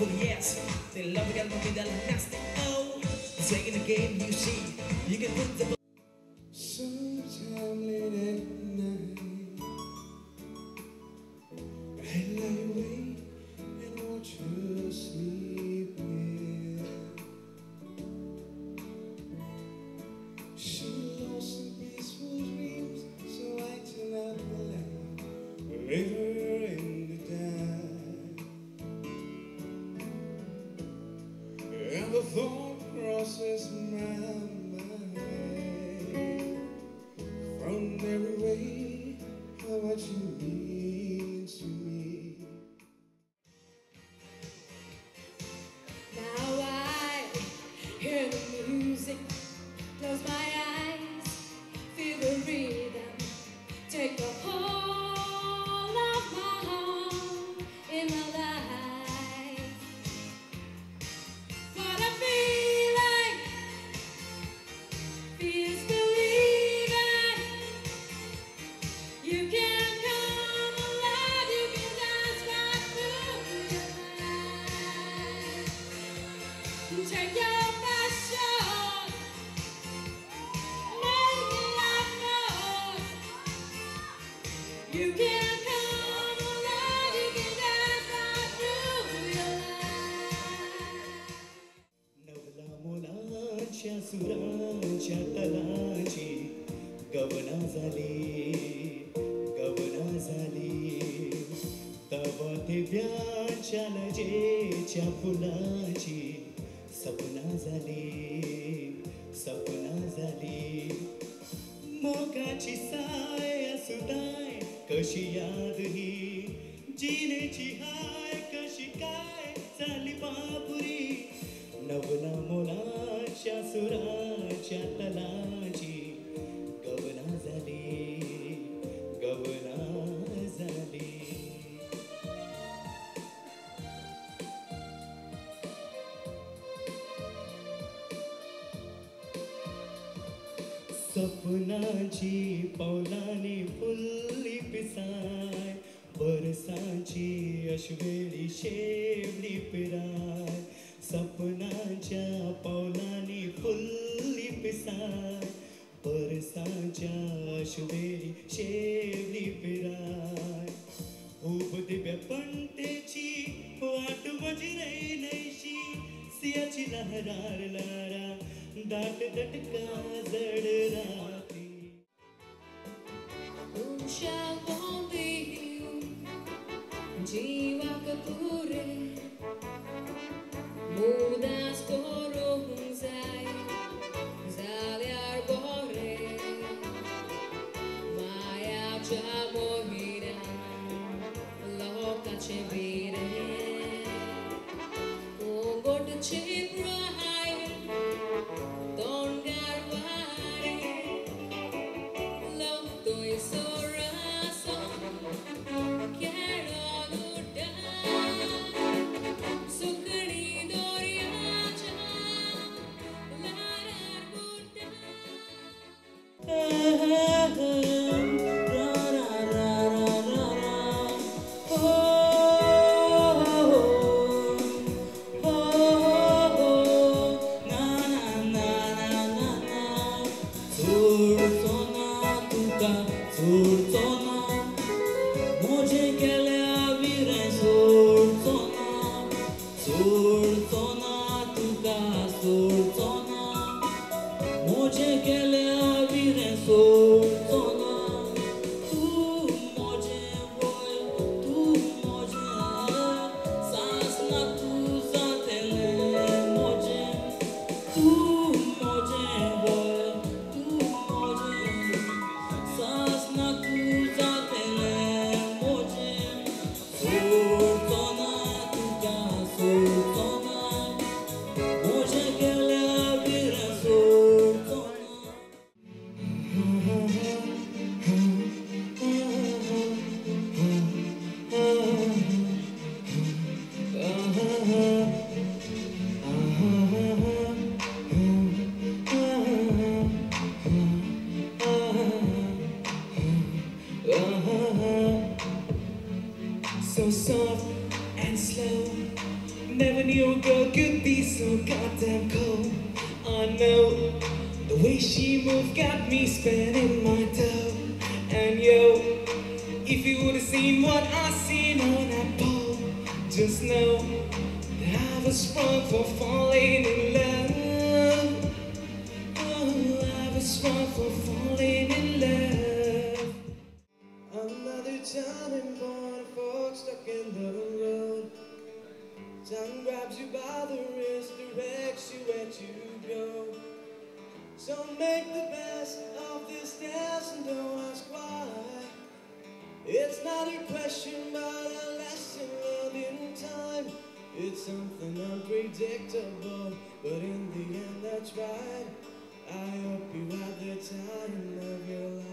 for the yes. They love it, me that nasty. Oh, taking the game, you see, you can put the. Sometime late at night, I lie awake and watch her sleeping. She lost some peaceful dreams, so I turn out the light, leave her in the dark. And the thought crosses my mind from every way how much you mean to me. Now I hear the music, close my eyes, feel the rhythm, take the whole of my heart in my life. What I feel like feels believing. You can come alive, you can dance right through your life. Take your passion, make it like noise. You can come alive, you can dance right through your life. नवला मुलांच्या सुरांच्या तलाची गवना झाली तवा दिव्यांच्या लजेच्या फुलाची सपना झाली मोगाची साय असुदाय कशी याद ही जिनेची हाय कशी काय झाली बापुरी नवला मुलाच्या सुराच्या तलाची गवना झाली सपनाची पावलांनी फुलली पिसाय बरसाची अश्वेरी शेवली पिराय सपनाच्या पावलांनी फुलली पिसाय बरसाच्या अश्वेरी शेवली पिराय खूप दिव्या पंतेची वाट माझी नैशी सियाची लहरार लारा दाट दटका जड राती Who shall want thee? Jiva kapure mudas korunzai zaliar bore maya chamohira loka chevire kongot chiprai don garware love toi soraso quiero lutar sukri doriacha larar Sultana, Never knew a girl could be so goddamn cold. I know the way she moved got me spinning my toe. And yo, if you would've seen what I seen on that pole, just know that I was wrong for falling in love. Oh, I was wrong for falling in love. Another time born folks stuck in the road. Time grabs you by the wrist, directs you where to go. So make the best of this dance and don't ask why. It's not a question but a lesson learned in time. It's something unpredictable, but in the end that's right. I hope you had the time of your life.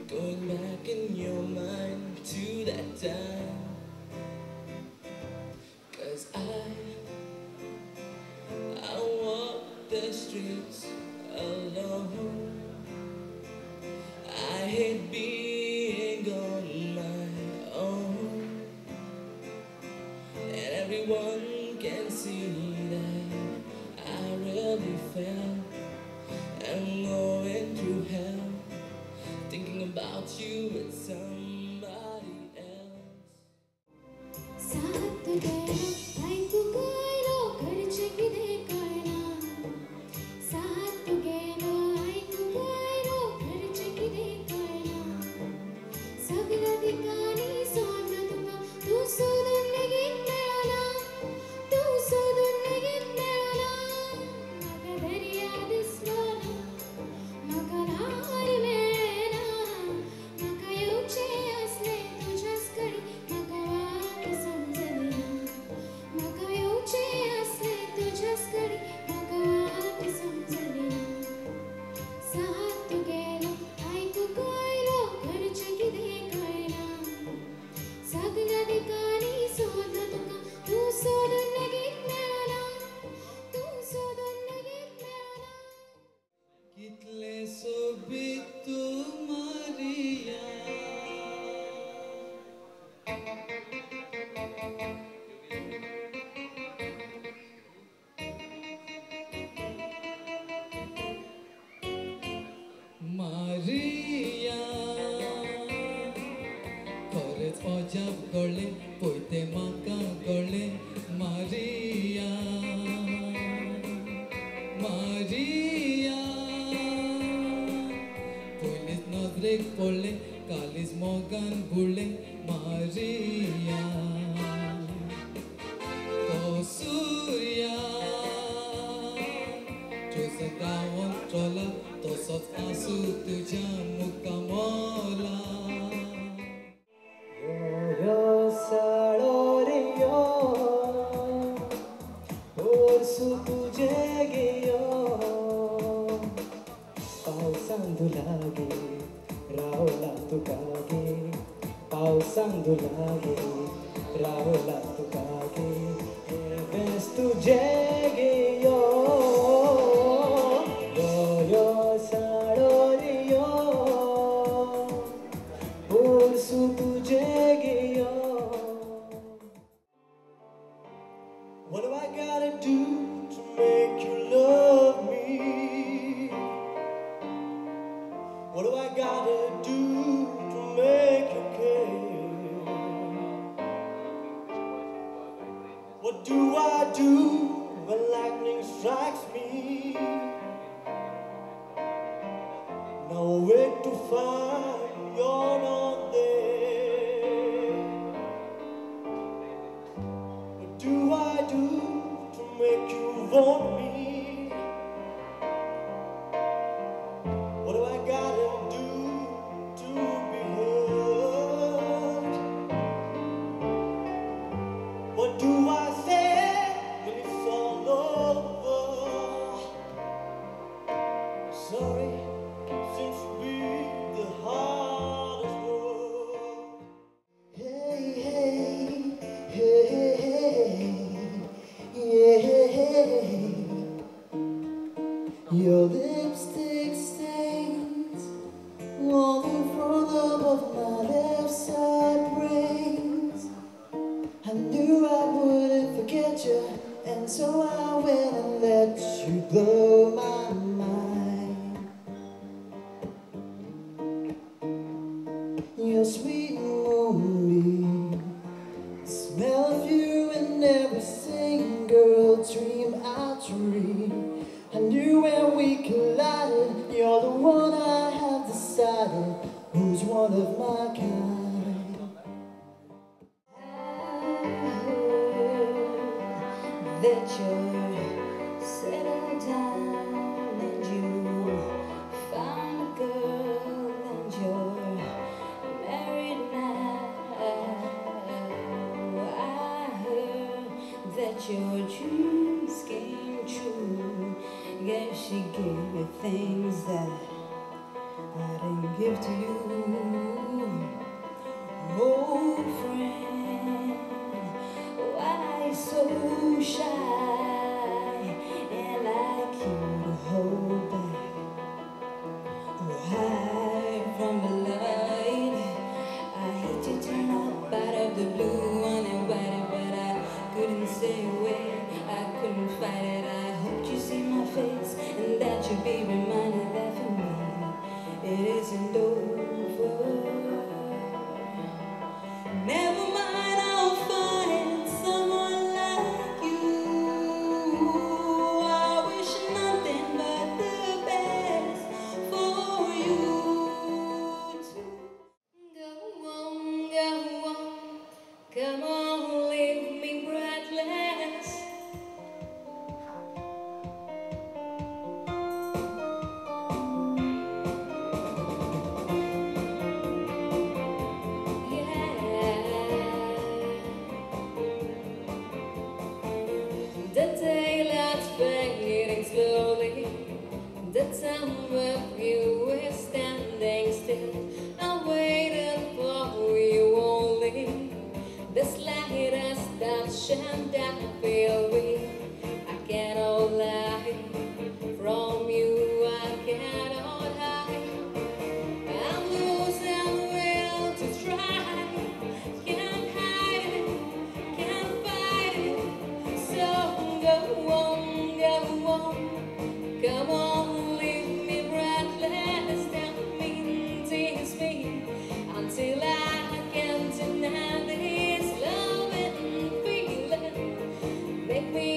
Going back in your mind to that time. 'Cause I walk the streets alone. I hate being on my own, and everyone can see that I really felt I'm going through hell, thinking about you with somebody else. Ojab gole, poite maka gole, Maria, Maria. Poilis nodrek pole, kalis mogan bule, Maria. To Surya, Chosa gawon trola, to sot asu tuja mukamola. Pausando lage, raola tu kage, ves tu llegue yo, yo sarorio, por su tu llegue yo. What do I gotta do to make you love me? What do I gotta do to make you care? What do I do when lightning strikes me? No way to find, you're not there. What do I do to make you want me? What do I gotta do to be heard? What do I say when it's all over? Sorry, Your sweet moonbeam, the smell of you in every single dream I dream. I knew when we collided, you're the one I have decided who's one of my kind. I heard that you're settled down and you found a girl and you're married now. I heard that your dreams came true. Guess she gave me things that I didn't give to you. Oh friend, why so shy and like you to hold back? Oh, hide from the light. I hate to turn up out of the blue uninvited, but I couldn't say where, I couldn't fight it. I hoped you see my face and that you'd be reminded that for me it isn't over. Never mind, I'll find someone like you. I wish nothing but the best for you too. Go on, come on, leave me breathless. The daylight's fading slowly. The time with you is standing still. I'm waiting for you only. The slightest touch and I feel weak. I cannot lie from you. I cannot hide. I'm losing will to try. Can't hide it, can't fight it. So go on, come on, leave me breathless. That means tease me until I can deny this loving feeling. Make me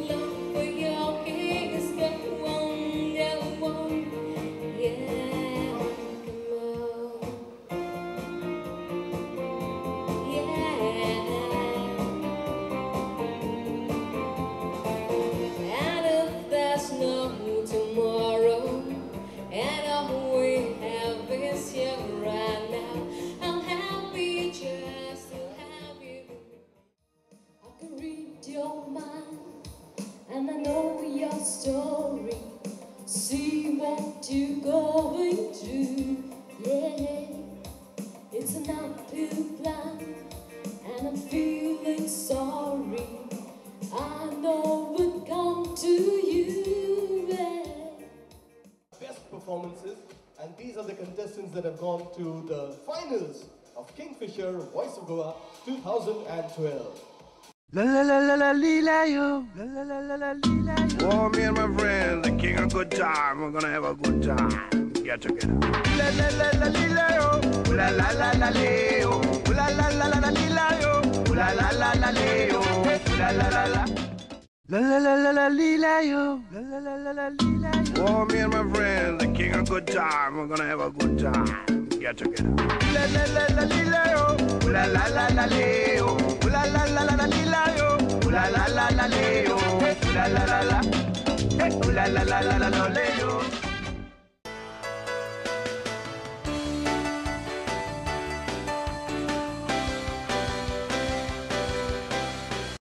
long for your kiss. Go on, yeah, come on. And if there's no tomorrow, and all we have is here right now, I'm happy just to have you. I can read your mind, and I know your story. See what you're going through. Yeah, it's an uphill climb, and I'm feeling sorry. I know it come to you. Best performances, and these are the contestants that have gone to the finals of Kingfisher Voice of Goa 2012. La la la la la lila yo, la la la la la lila yo. Oh, me and my friends, the king of good time. We're gonna have a good time. Get together. La la la la lila yo, la la la la leo, la la la la la lila yo, la la la la leo, la la la la. La la la la la lila yo, la la la la la lila yo. Oh, me and my friends, the king of good time. We're gonna have a good time. Get together. La la la la lila yo, la la la la leo, la la la la la lila yo, la la la la leo, la la la la, la la la la la leo.